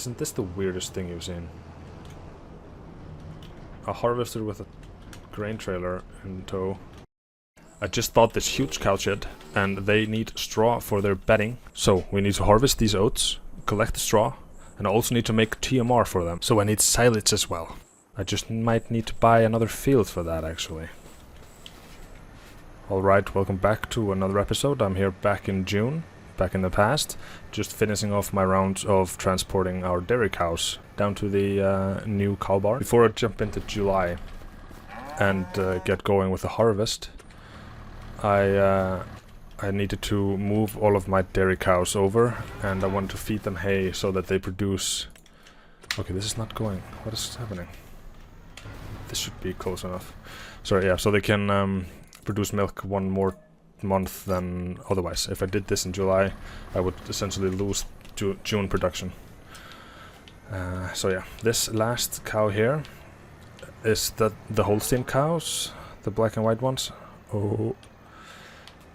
Isn't this the weirdest thing you've seen? A harvester with a grain trailer in tow. I just bought this huge cow shed, and they need straw for their bedding. So we need to harvest these oats, collect the straw, and I also need to make TMR for them. So I need silage as well. I just might need to buy another field for that, actually. Alright, welcome back to another episode. I'm here back in June, back in the past, just finishing off my rounds of transporting our dairy cows down to the new cow barn. Before I jump into July and get going with the harvest, I needed to move all of my dairy cows over, and I wanted to feed them hay so that they produce... Okay, this is not going. What is happening? This should be close enough. Sorry, yeah, so they can produce milk one more month than otherwise. If I did this in July, I would essentially lose June production. So yeah, this last cow here is the Holstein cows, the black and white ones. Oh,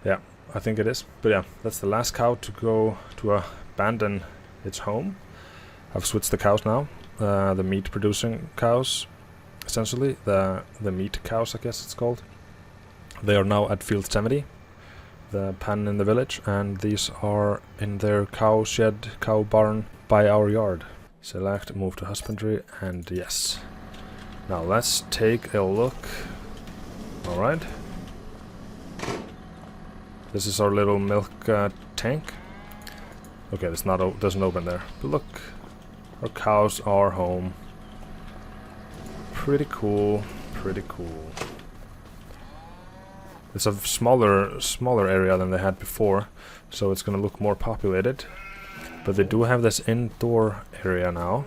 yeah, I think it is. But yeah, that's the last cow to go to abandon its home. I've switched the cows now, the meat producing cows, essentially, the meat cows, I guess it's called. They are now at field 70, the pen in the village, and these are in their cow shed, cow barn by our yard. Select, move to husbandry, and yes. Now let's take a look. Alright. This is our little milk tank. Okay, it's not doesn't open there. But look, our cows are home. Pretty cool, pretty cool. It's a smaller area than they had before, so it's gonna look more populated. But they do have this indoor area now.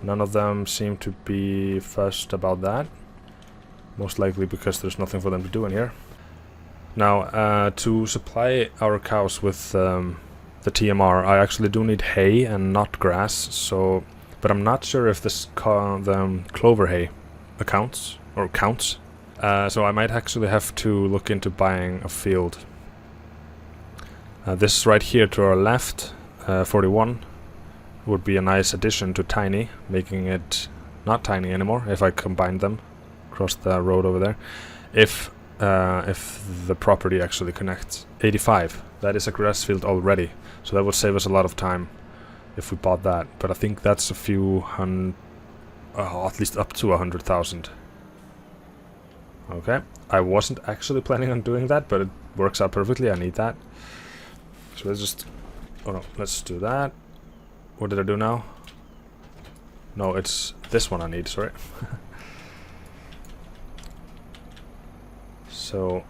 None of them seem to be fussed about that. Most likely because there's nothing for them to do in here. Now, to supply our cows with the TMR, I actually do need hay and not grass. So, but I'm not sure if this the clover hay counts. So I might actually have to look into buying a field. This right here to our left, 41, would be a nice addition to Tiny, making it not tiny anymore if I combine them across the road over there. If the property actually connects. 85, that is a grass field already, so that would save us a lot of time if we bought that. But I think that's a few hundred, at least up to 100,000. Okay, I wasn't actually planning on doing that, but it works out perfectly. I need that. So let's just... Oh no, let's do that. What did I do now? No, it's this one I need, sorry. So,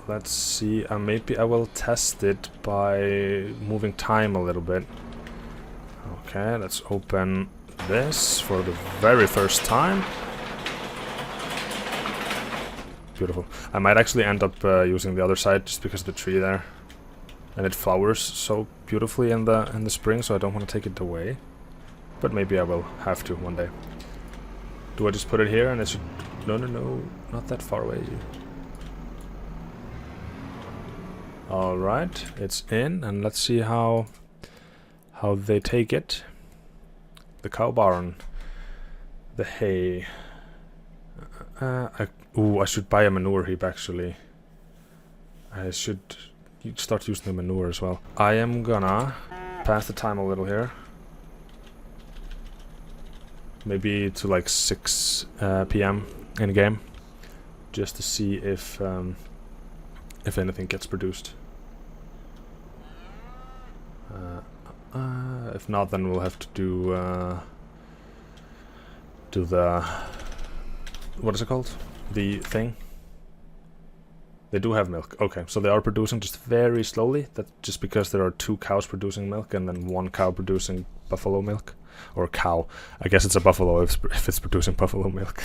let's see. Maybe I will test it by moving time a little bit. Okay, let's open this for the very first time. Beautiful. I might actually end up using the other side just because of the tree there, and it flowers so beautifully in the spring, so I don't want to take it away. But maybe I will have to one day. Do I just put it here and it should... No, not that far away. Alright, it's in, and let's see how they take it. The cow barn, the hay. I should buy a manure heap actually. I should start using the manure as well. I am gonna pass the time a little here. Maybe to like 6 PM in game, just to see if anything gets produced. If not, then we'll have to do the... What is it called? The thing. They do have milk. Okay, so they are producing just very slowly. That's just because there are 2 cows producing milk and then 1 cow producing buffalo milk. Or cow. I guess it's a buffalo if it's producing buffalo milk.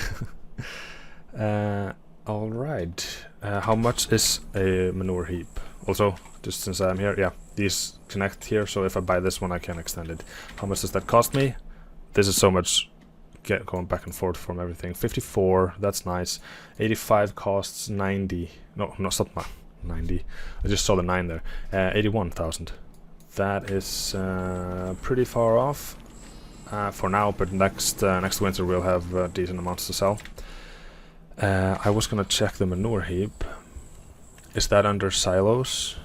Alright. How much is a manure heap? Also, just since I'm here, yeah, these connect here, so if I buy this one I can extend it. How much does that cost me? This is so much going back and forth from everything. 54, that's nice. 85 costs 90. No, stop, 90. I just saw the 9 there. 81,000. That is pretty far off. for now, but next winter we'll have decent amounts to sell. I was gonna check the manure heap. Is that under silos?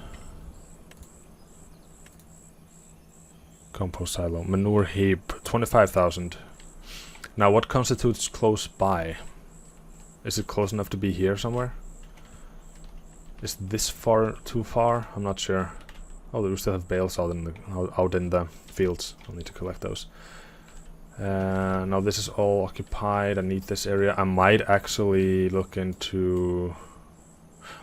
Compost silo. Manure heap. 25,000. Now what constitutes close by? Is it close enough to be here somewhere? Is this far too far? I'm not sure. Oh, we still have bales out in the fields. I'll need to collect those. Now this is all occupied. I need this area. I might actually look into...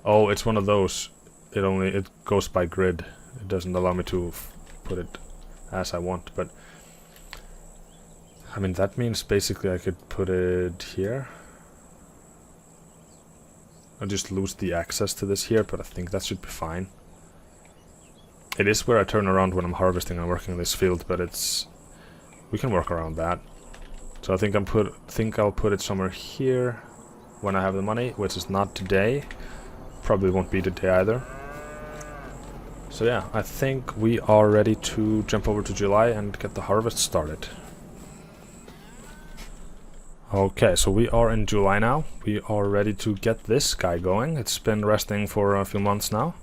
Oh, it's one of those. It goes by grid. It doesn't allow me to put it as I want, but I mean that means basically I could put it here. I'll just lose the access to this here, but I think that should be fine. It is where I turn around when I'm harvesting and working in this field, but we can work around that. So I think I'll put it somewhere here when I have the money, which is not today. Probably won't be today either. So yeah, I think we are ready to jump over to July and get the harvest started. Okay, so we are in July now. We are ready to get this guy going. It's been resting for a few months now.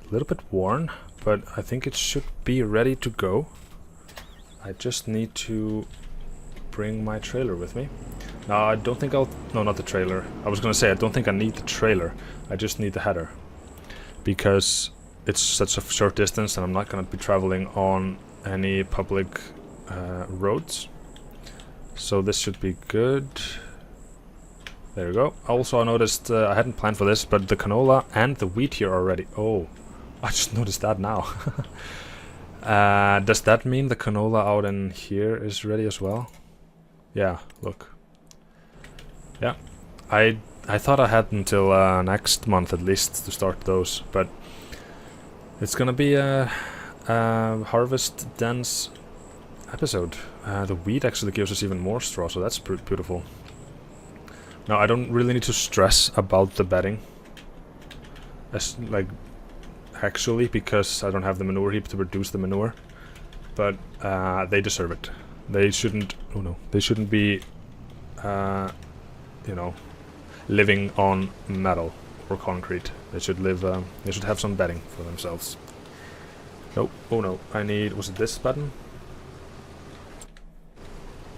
A little bit worn, but I think it should be ready to go. I just need to bring my trailer with me. Now, I don't think no, not the trailer. I was gonna say, I don't think I need the trailer. I just need the header. Because it's such a short distance and I'm not gonna be traveling on any public roads. So this should be good. There we go. Also, I noticed, I hadn't planned for this, but the canola and the wheat here are ready. Oh, I just noticed that now. Does that mean the canola out in here is ready as well? Yeah, look. Yeah, I thought I had until next month at least to start those, but it's gonna be a harvest dense episode. The wheat actually gives us even more straw, so that's beautiful. Now I don't really need to stress about the bedding, actually, because I don't have the manure heap to produce the manure. But they deserve it. They shouldn't. Oh no, they shouldn't be, you know, living on metal or concrete. They should live. They should have some bedding for themselves. Nope. Oh no, I need. Was it this button?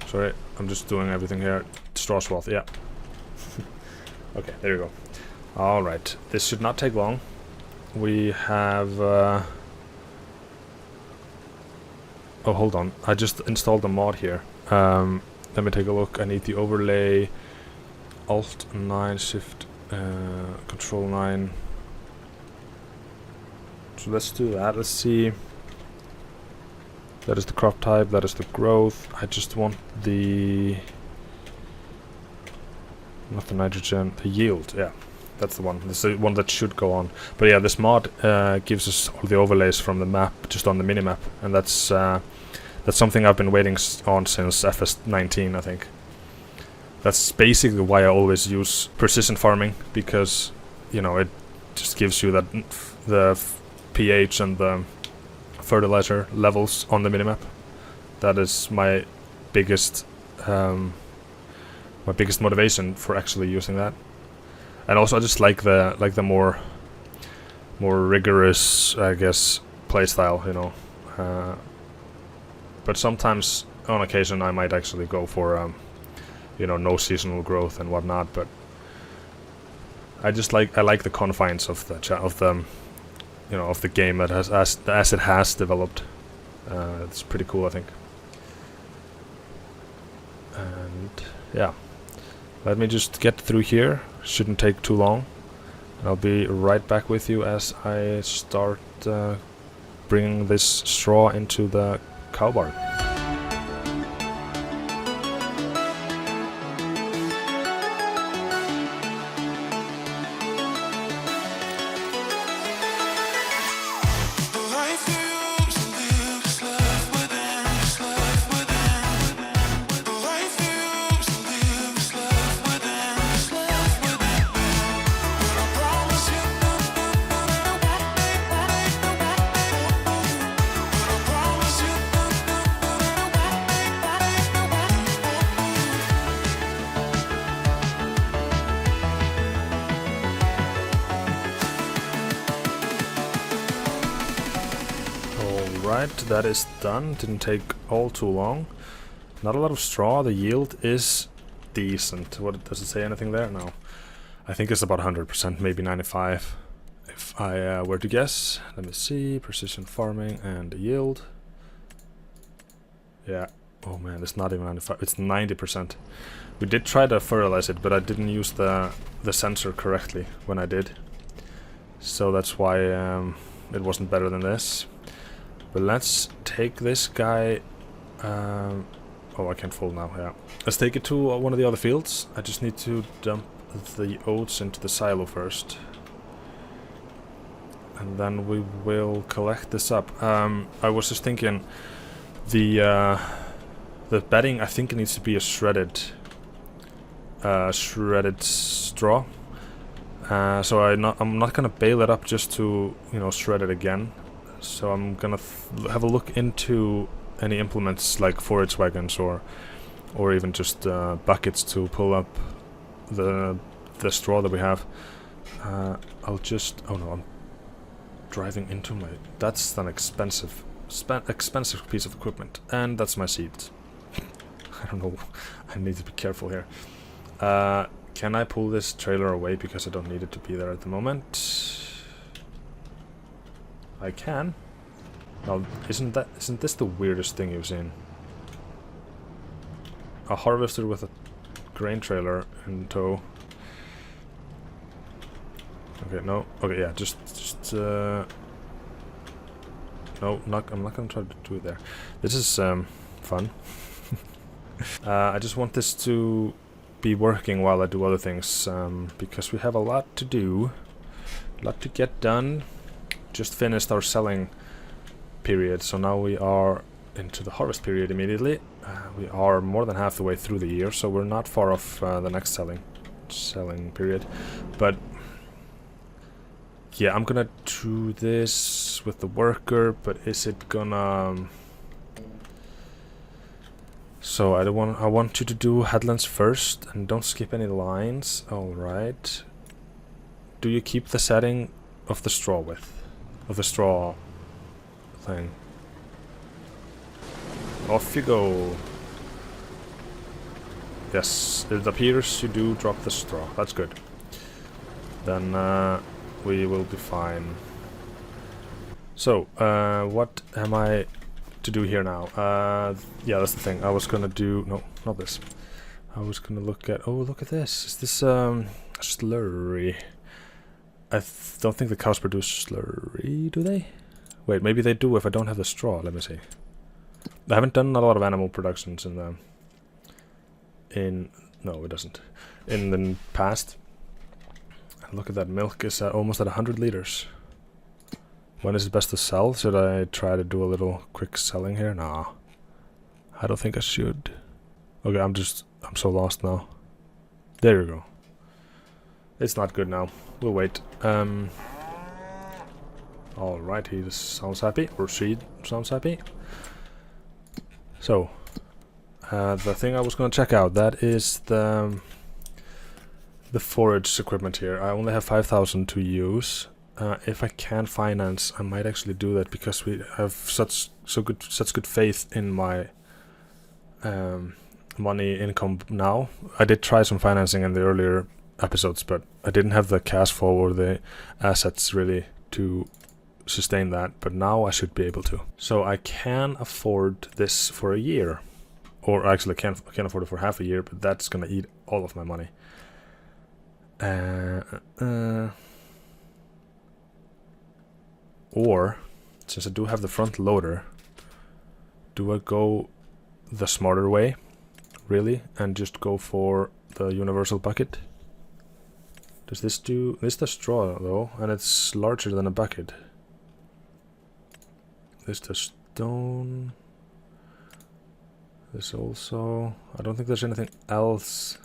Sorry, I'm just doing everything here. Straw swath, yeah. Okay, there you go. Alright, this should not take long. We have... Oh, hold on. I just installed a mod here. Let me take a look. I need the overlay. Alt 9, Shift, Control 9. So let's do that. Let's see. That is the crop type, that is the growth. I just want the... not the nitrogen, the yield, yeah. That's the one. That's the one that should go on. But yeah, this mod gives us all the overlays from the map, just on the minimap. And that's something I've been waiting on since FS19, I think. That's basically why I always use precision farming, because, you know, it just gives you that the pH and the fertilizer levels on the minimap. That is my biggest motivation for actually using that. And also I just like the more rigorous, I guess, playstyle, you know. But sometimes on occasion I might actually go for you know, no seasonal growth and whatnot, but I like the confines of the you know, of the game that has as it has developed. It's pretty cool, I think. And yeah, let me just get through here. Shouldn't take too long. I'll be right back with you as I start bringing this straw into the cow barn. Alright, that is done. Didn't take all too long. Not a lot of straw. The yield is decent. What does it say anything there? No. I think it's about 100%, maybe 95. If I were to guess. Let me see. Precision farming and the yield. Yeah. Oh man, it's not even 95. It's 90%. We did try to fertilize it, but I didn't use the sensor correctly when I did. So that's why it wasn't better than this. But let's take this guy... oh, I can't fold now, yeah. Let's take it to one of the other fields. I just need to dump the oats into the silo first. And then we will collect this up. I was just thinking... The bedding, I think it needs to be a shredded straw. So I'm not gonna bale it up just to, you know, shred it again. So I'm gonna have a look into any implements like forage wagons or even just buckets to pull up the straw that we have. I'll just... oh no, I'm driving into my... that's an expensive piece of equipment, and that's my seeds. I don't know. I need to be careful here. Can I pull this trailer away because I don't need it to be there at the moment? I can. Now, isn't this the weirdest thing you've seen? A harvester with a grain trailer in tow. Okay, no. Okay, yeah, just no, I'm not gonna try to do it there. This is fun. I just want this to be working while I do other things, because we have a lot to do, a lot to get done. Just finished our selling period, so now we are into the harvest period immediately. We are more than half the way through the year, so we're not far off the next selling period. But yeah, I'm gonna do this with the worker, but is it gonna... So I want you to do headlands first, and don't skip any lines. Alright. Do you keep the setting of the straw width? Of the straw thing? Off you go. Yes, it appears you do drop the straw. That's good. Then we will be fine. So, what am I to do here now? Yeah, that's the thing. I was gonna do... no, not this. I was gonna look at... oh, look at this. Is this slurry? I don't think the cows produce slurry, do they? Wait, maybe they do if I don't have the straw. Let me see. I haven't done a lot of animal productions in the... no, it doesn't. In the past. Look at that, milk is almost at 100 liters. When is it best to sell? Should I try to do a little quick selling here? Nah. I don't think I should. Okay, I'm so lost now. There you go. It's not good now. We'll wait. Alright, he sounds happy. Or she sounds happy. So, the thing I was gonna check out, that is the forage equipment here. I only have 5,000 to use. If I can finance, I might actually do that because we have such good faith in my money income now. I did try some financing in the earlier episodes, but I didn't have the cash flow or the assets really to sustain that. But now I should be able to. So I can afford this for a year, or actually I can afford it for half a year, but that's gonna eat all of my money. Or, since I do have the front loader, do I go the smarter way, really, and just go for the universal bucket? Does this do... this does straw, though, and it's larger than a bucket. This does stone. This also... I don't think there's anything else.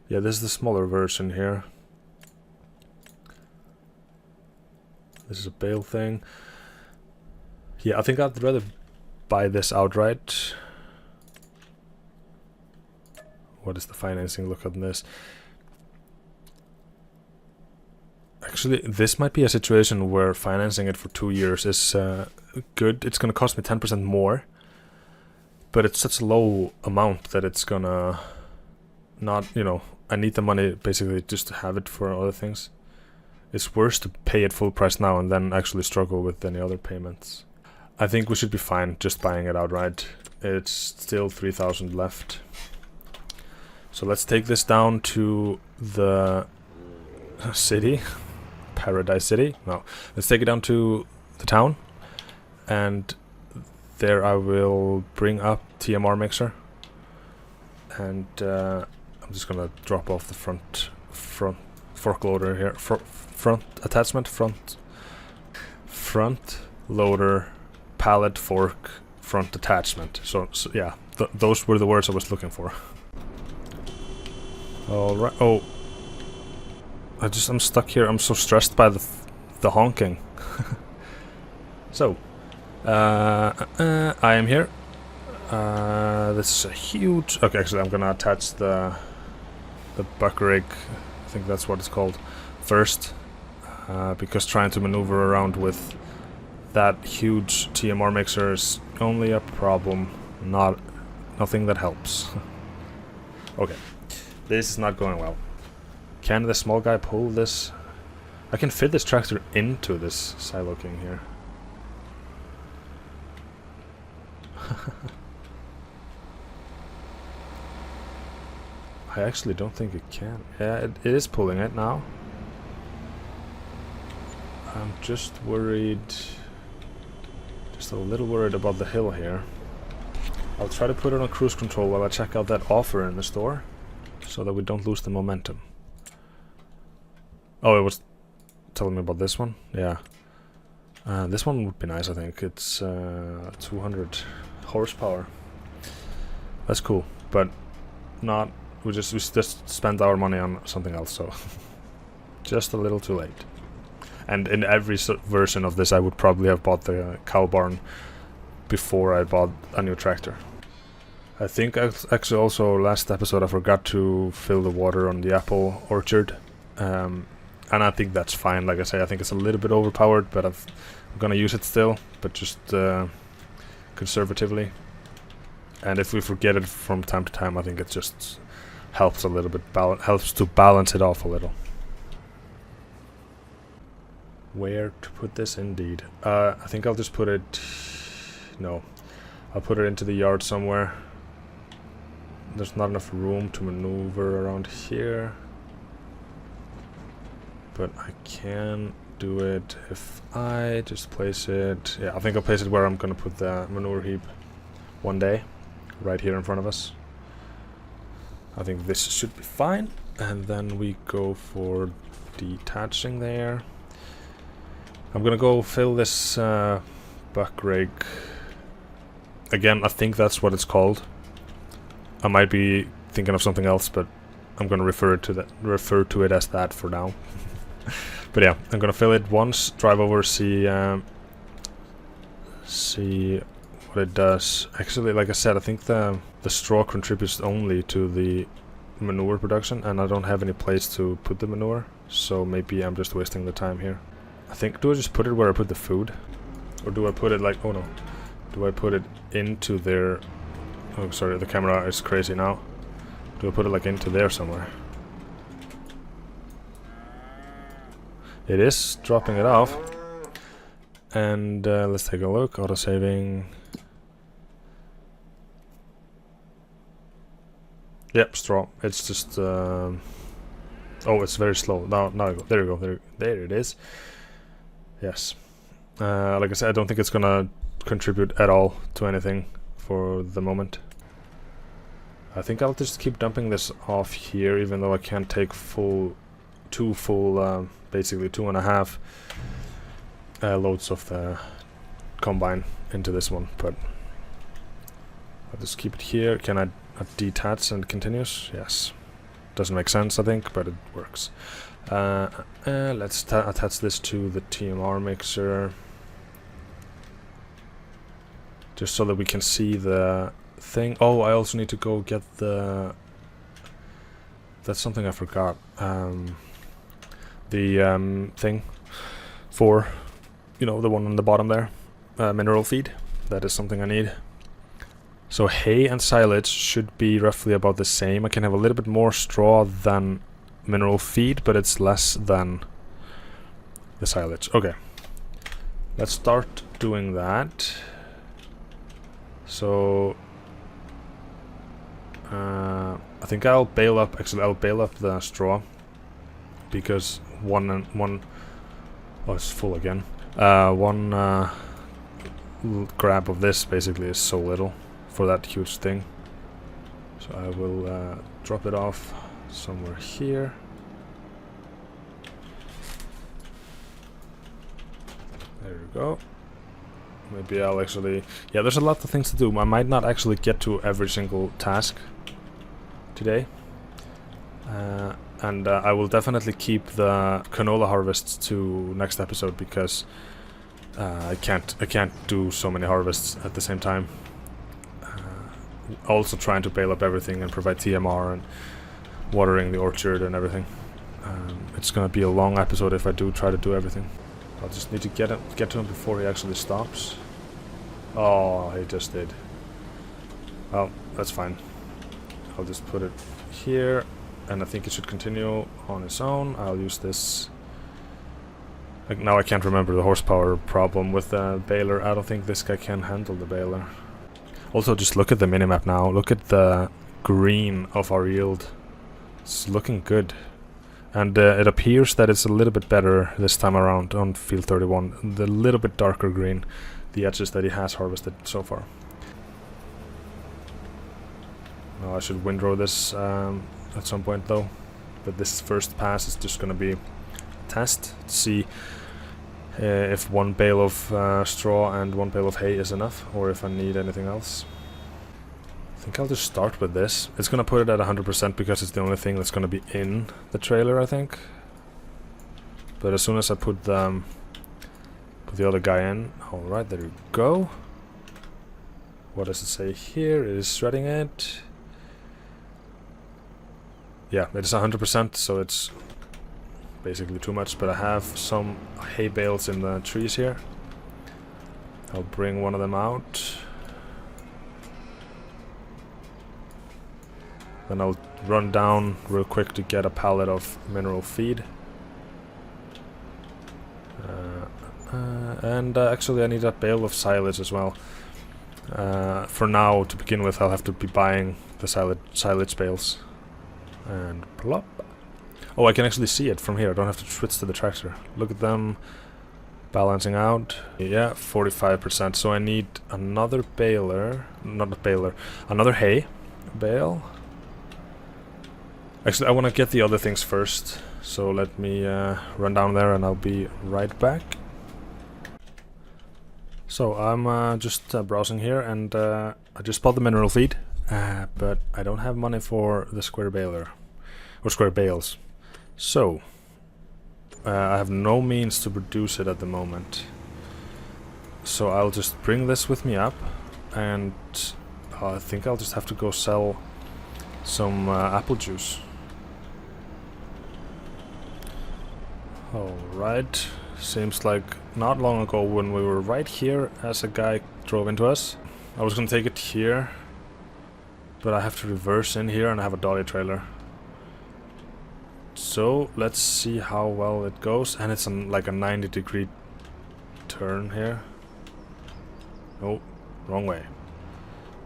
Yeah, this is the smaller version here. This is a bale thing. Yeah, I think I'd rather buy this outright. What is the financing look on this? Actually, this might be a situation where financing it for 2 years is good. It's gonna cost me 10% more, but it's such a low amount that it's gonna not, you know, I need the money basically just to have it for other things. It's worse to pay it full price now and then actually struggle with any other payments. I think we should be fine just buying it outright. It's still 3,000 left. So let's take this down to the city. Paradise City? No. Let's take it down to the town. And there I will bring up TMR mixer. And I'm just gonna drop off the front fork loader here. Front attachment, front loader, pallet, fork, front attachment. So yeah, those were the words I was looking for. All right. Oh, I'm stuck here. I'm so stressed by the honking. So, I am here. This is a huge. Okay, actually, I'm gonna attach the buck rig. I think that's what it's called first, because trying to maneuver around with that huge TMR mixer is only a problem, nothing that helps. Okay, this is not going well. Can the small guy pull this? I can fit this tractor into this silo king here. I actually don't think it can. Yeah, it is pulling it now. I'm just worried, just a little worried about the hill here. I'll try to put it on cruise control while I check out that offer in the store, so that we don't lose the momentum. Oh, it was telling me about this one? Yeah. This one would be nice, I think. It's 200 horsepower. That's cool, but not... We just spent our money on something else, so... just a little too late. And in every version of this, I would probably have bought the cow barn before I bought a new tractor. I think actually also last episode I forgot to fill the water on the apple orchard. And I think that's fine. Like I say, I think it's a little bit overpowered, but I'm gonna use it still, but just conservatively. And if we forget it from time to time, I think it just helps a little bit, helps to balance it off a little. Where to put this, indeed. I think I'll just put it... No. I'll put it into the yard somewhere. There's not enough room to maneuver around here. But I can do it if I just place it... Yeah, I think I'll place it where I'm gonna put the manure heap one day. Right here in front of us. I think this should be fine. And then we go for detaching there. I'm gonna go fill this buck rig. Again, I think that's what it's called. I might be thinking of something else, but I'm gonna refer to it as that for now. But yeah, I'm gonna fill it once, drive over, see what it does. Actually, like I said, I think the straw contributes only to the manure production, and I don't have any place to put the manure, so maybe I'm just wasting the time here. I think, do I just put it where I put the food? Or do I put it like, oh no, do I put it into there? Oh sorry, the camera is crazy now. Do I put it like into there somewhere? It is dropping it off. And let's take a look, auto-saving. Yep, straw. It's just... oh, it's very slow. Now I go. There you go. There it is. Yes. Like I said, I don't think it's gonna contribute at all to anything for the moment. I think I'll just keep dumping this off here, even though I can't take two full, basically 2.5 loads of the combine into this one. But I'll just keep it here. Can I detach and continuous? Yes. Doesn't make sense, I think, but it works. Let's attach this to the TMR mixer, just so that we can see the thing. Oh, I also need to go get the... That's something I forgot. The the thing for, you know, the one on the bottom there, mineral feed. That is something I need. So hay and silage should be roughly about the same. I can have a little bit more straw than mineral feed, but it's less than the silage. Okay, let's start doing that. So I think I'll bale up. Actually, I'll bale up the straw because one. Oh, it's full again. One grab of this basically is so little for that huge thing. So I will drop it off somewhere here. There we go. Maybe I'll actually... Yeah, there's a lot of things to do. I might not actually get to every single task today. And I will definitely keep the canola harvests to next episode because I can't do so many harvests at the same time. Also trying to bale up everything and provide TMR and watering the orchard and everything. It's gonna be a long episode if I do try to do everything. I'll just need to get to him before he actually stops. Oh, he just did. Well, that's fine. I'll just put it here, and I think it should continue on its own. I'll use this. Like, now I can't remember the horsepower problem with the baler. I don't think this guy can handle the baler. Also, just look at the minimap now. Look at the green of our yield. It's looking good. And it appears that it's a little bit better this time around on field 31. The little bit darker green, the edges that he has harvested so far. Now I should windrow this at some point though. But this first pass is just going to be a test to see if one bale of straw and one bale of hay is enough, or if I need anything else. I think I'll just start with this. It's gonna put it at 100% because it's the only thing that's gonna be in the trailer, I think. But as soon as I put the other guy in, alright, there we go. What does it say here? It is shredding it. Yeah, it is 100%, so it's basically too much, but I have some hay bales in the trees here. I'll bring one of them out. Then I'll run down real quick to get a pallet of mineral feed. And actually I need a bale of silage as well. For now, to begin with, I'll have to be buying the silage bales. And plop. Oh, I can actually see it from here. I don't have to switch to the tractor. Look at them balancing out. Yeah, 45%. So I need another baler. Not a baler. Another hay bale. Actually, I want to get the other things first. So let me run down there and I'll be right back. So I'm just browsing here and I just bought the mineral feed. But I don't have money for the square baler. Or square bales. So, I have no means to produce it at the moment. So I'll just bring this with me up, and I think I'll just have to go sell some apple juice. Alright, seems like not long ago when we were right here as a guy drove into us. I was gonna take it here, but I have to reverse in here and I have a dolly trailer. So let's see how well it goes, and it's like a 90-degree turn here. Oh, wrong way.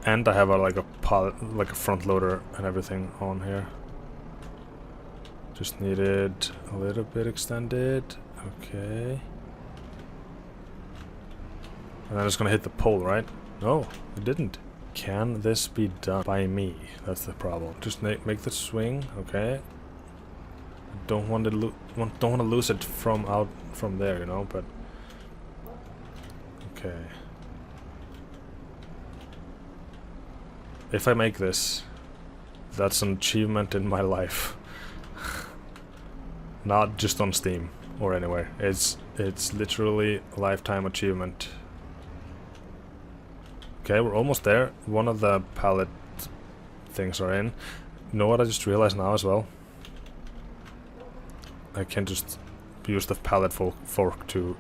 And I have like a front loader and everything on here. Just need it a little bit extended. Okay. And then it's gonna hit the pole, right? No, it didn't. Can this be done by me? That's the problem. Just make the swing. Okay. Don't want to lose it from there, you know, but okay. If I make this, that's an achievement in my life. Not just on Steam or anywhere. It's literally a lifetime achievement. Okay, we're almost there. One of the pallet things are in. You know what I just realized now as well? I can just use the pallet fork to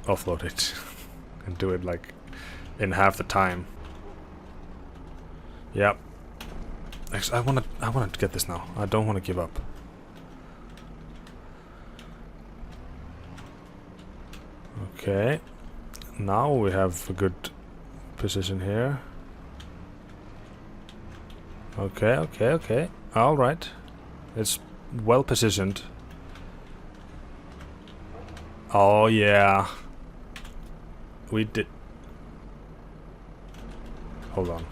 offload it and do it like in half the time. Yep. Actually, I wanna get this now. I don't want to give up. Okay. Now we have a good position here. Okay. All right. It's well positioned. Oh yeah. We did. Hold on.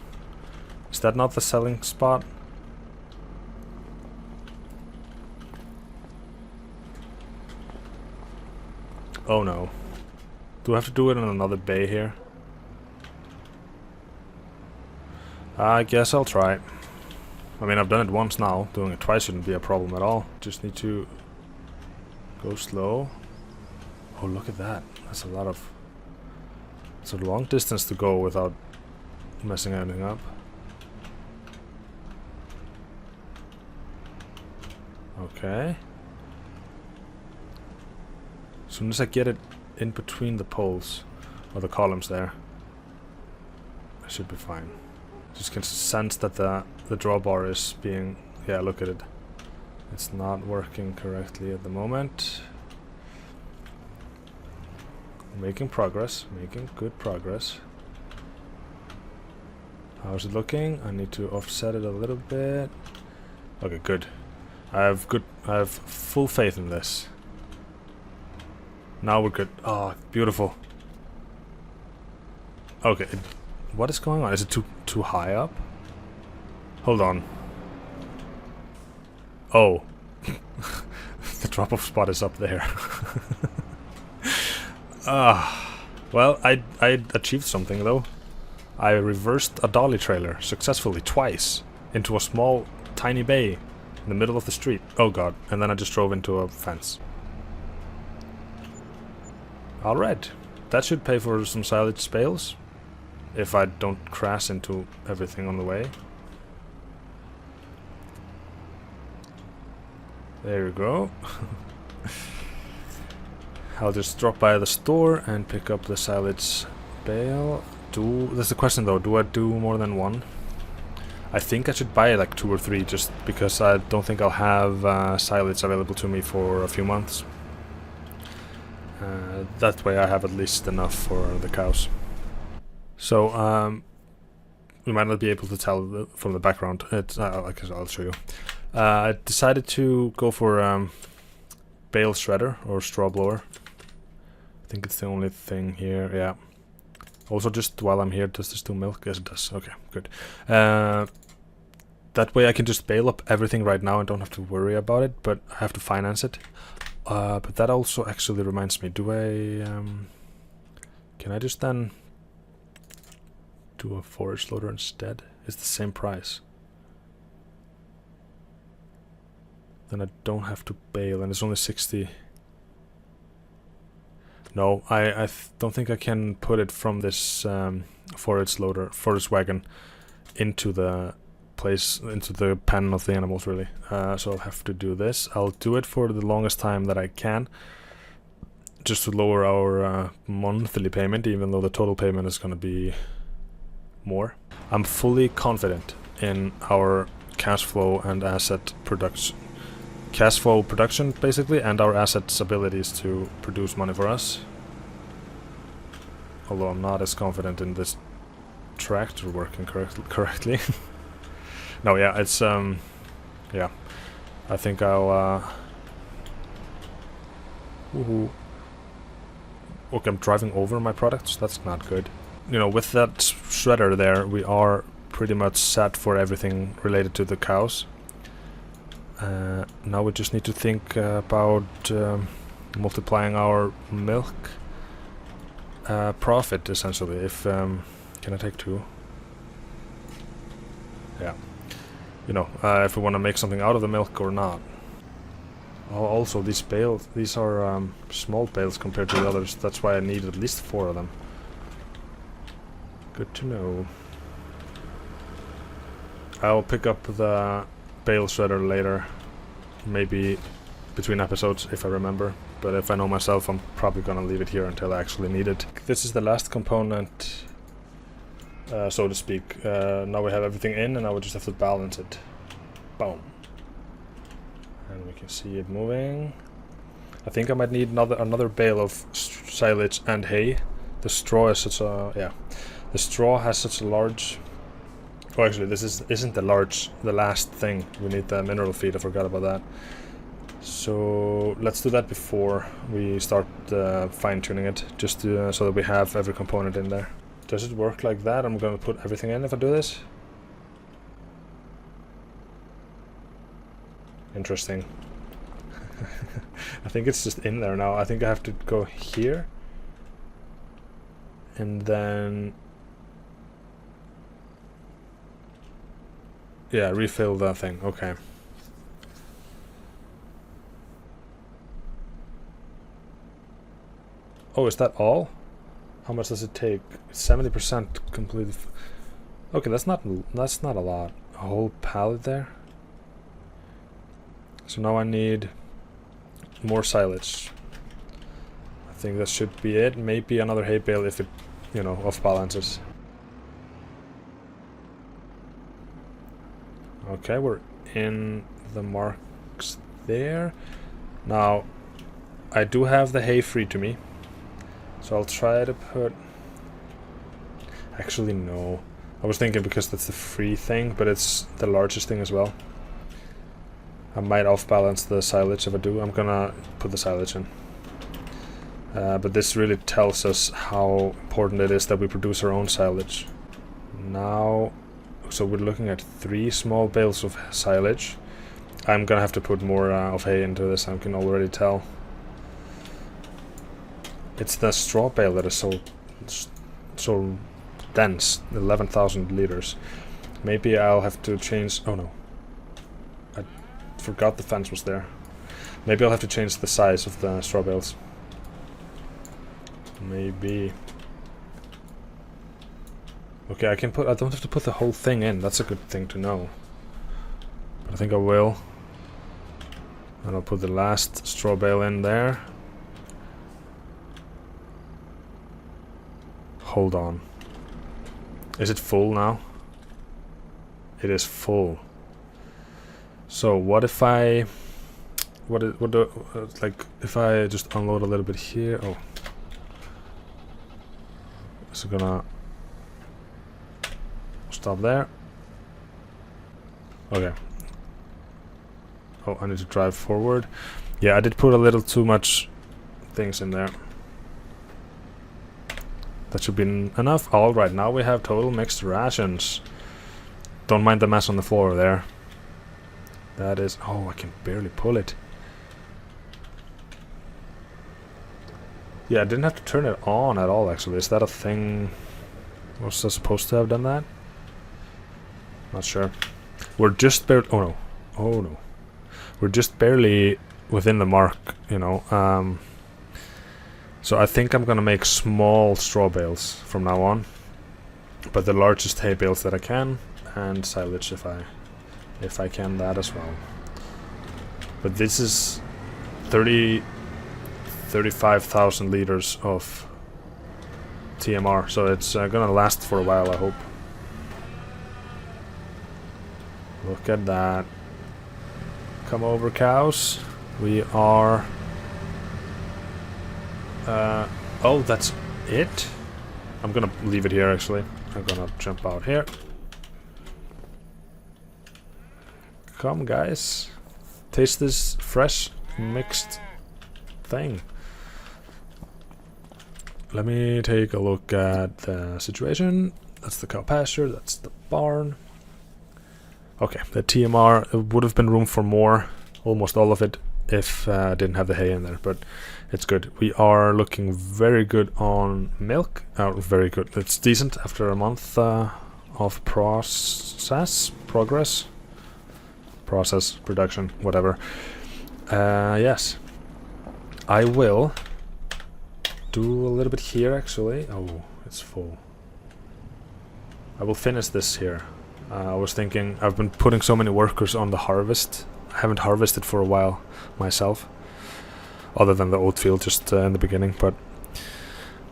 Is that not the selling spot? Oh no. Do I have to do it in another bay here? I guess I'll try. I mean, I've done it once now. Doing it twice shouldn't be a problem at all. Just need to go slow. Oh, look at that. That's a lot of... It's a long distance to go without messing anything up. Okay. As soon as I get it in between the poles, or the columns there, I should be fine. Just can sense that the drawbar is being... Yeah, look at it. It's not working correctly at the moment. Making progress, making good progress. How's it looking? I need to offset it a little bit. Okay, good. I have full faith in this. Now we're good. Oh, beautiful. Okay, what is going on? Is it too high up? Hold on. Oh. The drop-off spot is up there. Well, I achieved something though. I reversed a dolly trailer successfully twice into a small, tiny bay in the middle of the street. Oh god, and then I just drove into a fence. Alright, that should pay for some silage bales, if I don't crash into everything on the way. There we go. I'll just drop by the store and pick up the silage bale. That's the question though, do I do more than one? I think I should buy like 2 or 3 just because I don't think I'll have silage available to me for a few months. That way I have at least enough for the cows. So, you might not be able to tell from the background. I'll show you. I decided to go for bale shredder or straw blower. I think it's the only thing here, yeah. Also, just while I'm here, does this do milk? Yes, it does. Okay, good. That way I can just bale up everything right now and don't have to worry about it, but I have to finance it. But that also actually reminds me, do I... can I just then do a forage loader instead? It's the same price. Then I don't have to bale, and it's only 60. No, I don't think I can put it from this forage wagon into the place, into the pen of the animals, really. So I'll have to do this. I'll do it for the longest time that I can, just to lower our monthly payment, even though the total payment is going to be more. I'm fully confident in our cash flow and asset production. Cash flow production, basically, and our assets' abilities to produce money for us. Although I'm not as confident in this tractor working correctly. No, yeah, it's yeah. I think I'll okay, I'm driving over my products. That's not good. You know, with that shredder there, we are pretty much set for everything related to the cows. Now we just need to think about multiplying our milk profit, essentially. If can I take 2? Yeah. You know, if we want to make something out of the milk or not. Also, these bales, these are small bales compared to the others. That's why I need at least 4 of them. Good to know. I'll pick up the bale shredder later, maybe between episodes if I remember, but if I know myself, I'm probably gonna leave it here until I actually need it. This is the last component, so to speak. Now we have everything in, and now we just have to balance it. Boom. And we can see it moving. I think I might need another bale of silage and hay. The straw is such a the straw has such a large. Oh, actually, this isn't the last thing. We need the mineral feed. I forgot about that. So let's do that before we start fine-tuning it, just to, so that we have every component in there. Does it work like that? I'm gonna put everything in if I do this. Interesting. I think it's just in there now. I think I have to go here and then refill that thing. Okay. Oh, is that all? How much does it take? 70% completed. Okay, that's not a lot. A whole pallet there. So now I need more silage. I think that should be it. Maybe another hay bale if it, off balances. Okay, we're in the marks there. Now, I do have the hay free to me, so I'll try to put... Actually, no. I was thinking because that's the free thing, but it's the largest thing as well. I might off-balance the silage if I do. I'm gonna put the silage in. But this really tells us how important it is that we produce our own silage. Now, so we're looking at 3 small bales of silage. I'm gonna have to put more of hay into this, I can already tell. It's the straw bale that is so dense, 11,000 liters. Maybe I'll have to change... Oh no. I forgot the fence was there. Maybe I'll have to change the size of the straw bales. Maybe. Okay, I don't have to put the whole thing in. That's a good thing to know. But I think I will. And I'll put the last straw bale in there. Hold on. Is it full now? It is full. So what if I... if I just unload a little bit here? Oh. So gonna stop there. Okay. Oh, I need to drive forward. Yeah, I did put a little too much things in there. That should be enough. Alright, now we have total mixed rations. Don't mind the mess on the floor there. That is... Oh, I can barely pull it. Yeah, I didn't have to turn it on at all, actually. Is that a thing? Was I supposed to have done that? Not sure. We're just barely... Oh, no. Oh, no. We're just barely within the mark, So I think I'm gonna make small straw bales from now on. But the largest hay bales that I can. And silage if I can that as well. But this is 35,000 liters of TMR, so it's gonna last for a while, I hope. Look at that. Come over, cows. We are... oh, that's it? I'm gonna leave it here, actually. I'm gonna jump out here. Come, guys. Taste this fresh, mixed thing. Let me take a look at the situation. That's the cow pasture, that's the barn. Okay, the TMR, it would have been room for more, almost all of it, if I didn't have the hay in there, but it's good. We are looking very good on milk. Very good. It's decent after a month of progress, production, whatever. Yes. I will do a little bit here, actually. Oh, it's full. I will finish this here. I was thinking, I've been putting so many workers on the harvest. I haven't harvested for a while myself. other than the oat field just in the beginning. But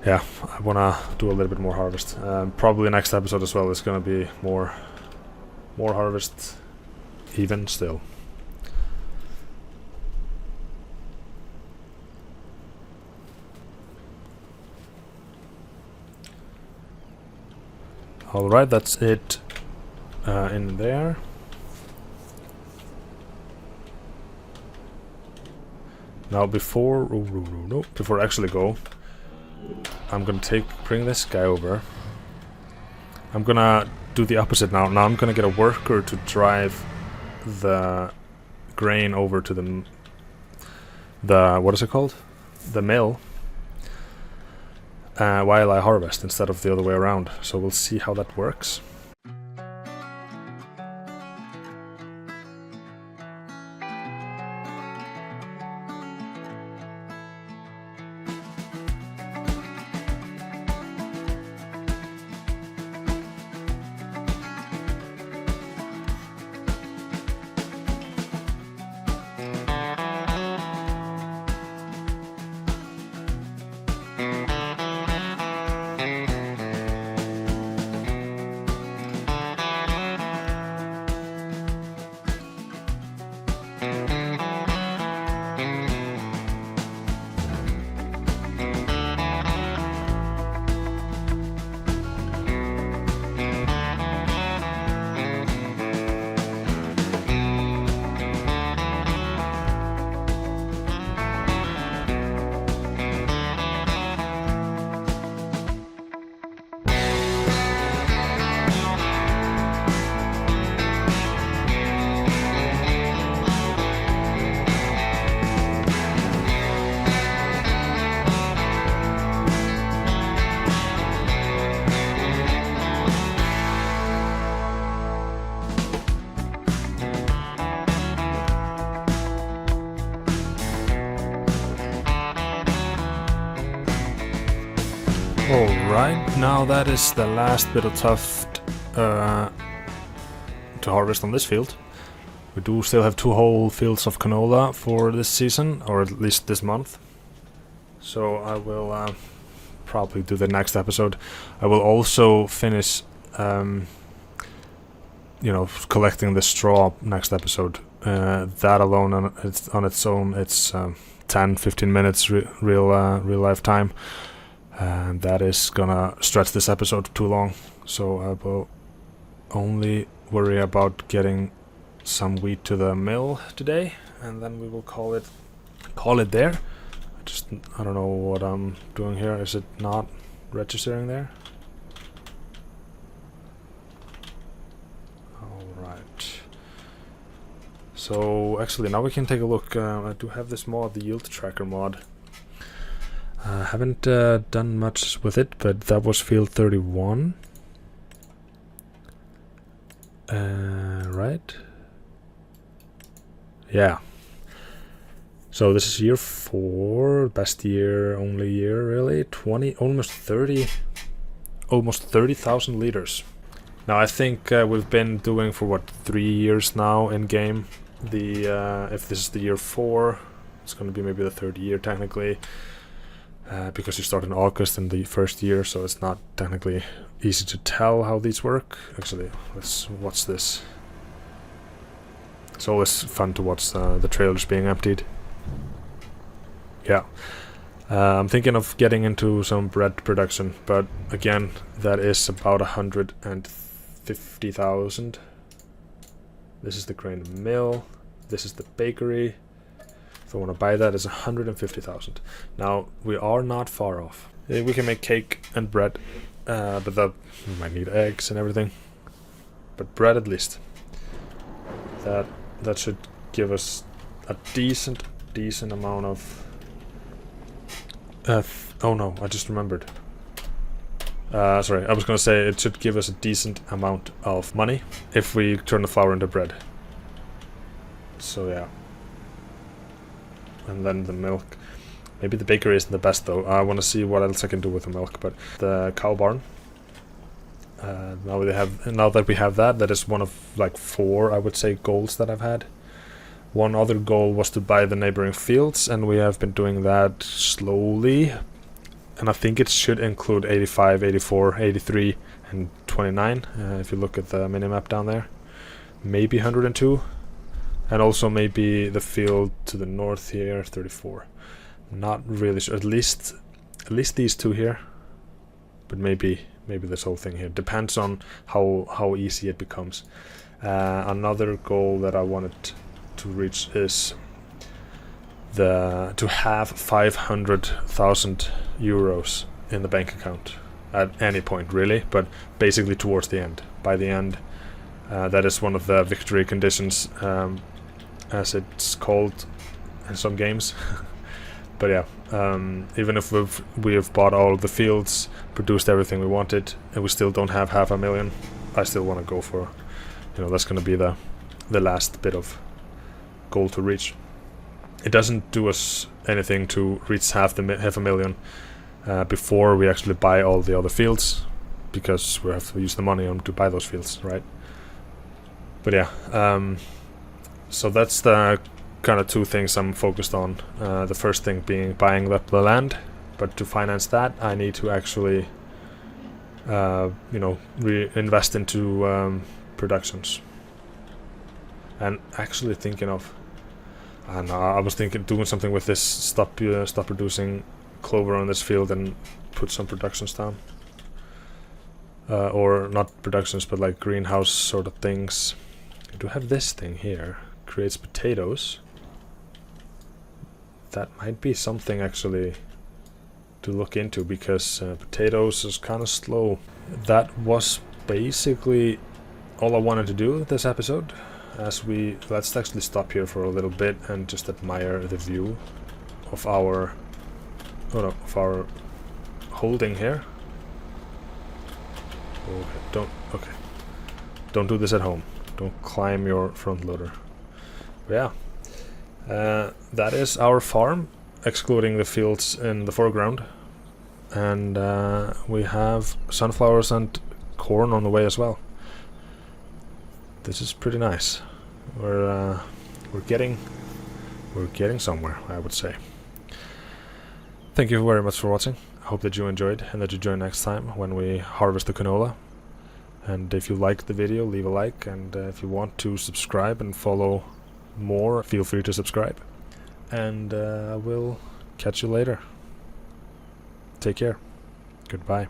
yeah, I want to do a little bit more harvest. Probably next episode as well is going to be more harvest, even still. Alright, that's it in there. Now before I actually go, I'm gonna bring this guy over. I'm gonna do the opposite now. Now I'm gonna get a worker to drive the grain over to the what is it called? The mill. While I harvest instead of the other way around. So we'll see how that works. Alright, now that is the last bit of tuft to harvest on this field. We do still have 2 whole fields of canola for this season, or at least this month. So I will probably do the next episode. I will also finish, collecting the straw next episode. That alone on its own, it's 10-15 minutes real life time. And that is gonna stretch this episode too long, so I will only worry about getting some wheat to the mill today, and then we will call it there. I don't know what I'm doing here. Is it not registering there? Alright. So actually now we can take a look. I do have this mod, the yield tracker mod. I haven't done much with it, but that was field 31. Right? Yeah. So this is year 4, best year, only year really. Almost 30,000 liters. Now I think we've been doing for what, 3 years now in game. If this is the year 4, it's going to be maybe the 3rd year technically. Because you start in August in the first year, so it's not technically easy to tell how these work. Actually, let's watch this. It's always fun to watch the trailers being emptied. Yeah. I'm thinking of getting into some bread production, but again, that is about 150,000. This is the grain mill. This is the bakery. If I want to buy that, it's 150,000. Now we are not far off. We can make cake and bread, but that we might need eggs and everything. But bread at least. That should give us a decent amount of. Oh no, I just remembered. Sorry, I was gonna say it should give us a decent amount of money if we turn the flour into bread. So yeah. And then the milk. Maybe the bakery isn't the best though. I want to see what else I can do with the milk. But the cow barn. Now that we have that is one of like 4, I would say, goals that I've had. One other goal was to buy the neighboring fields, and we have been doing that slowly. And I think it should include 85, 84, 83, and 29, if you look at the minimap down there. Maybe 102. And also maybe the field to the north here, 34. Not really sure. At least these two here. But maybe this whole thing here. Depends on how easy it becomes. Another goal that I wanted to reach is to have 500,000 euros in the bank account at any point, really, but basically towards the end. By the end, that is one of the victory conditions, as it's called in some games. But yeah, even if we have bought all the fields, produced everything we wanted, and we still don't have 500,000, I still want to go for, that's going to be the last bit of goal to reach. It doesn't do us anything to reach half a million before we actually buy all the other fields, because we have to use the money to buy those fields, right? But yeah, so that's the kind of two things I'm focused on. The first thing being buying the land, but to finance that I need to actually reinvest into productions. And actually thinking of, I was thinking doing something with this, stop producing clover on this field and put some productions down, or not productions but like greenhouse sort of things. I do have this thing here, creates potatoes. That might be something actually to look into, because potatoes is kind of slow. That was basically all I wanted to do this episode. Let's actually stop here for a little bit and just admire the view of our holding here. Okay, don't do this at home. Don't climb your front loader. But yeah, that is our farm, excluding the fields in the foreground, and we have sunflowers and corn on the way as well. This is pretty nice. We're getting somewhere, I would say. Thank you very much for watching. I hope that you enjoyed, and that you join next time when we harvest the canola. And if you liked the video, leave a like, and if you want to subscribe and follow more, feel free to subscribe. And I will catch you later. Take care. Goodbye.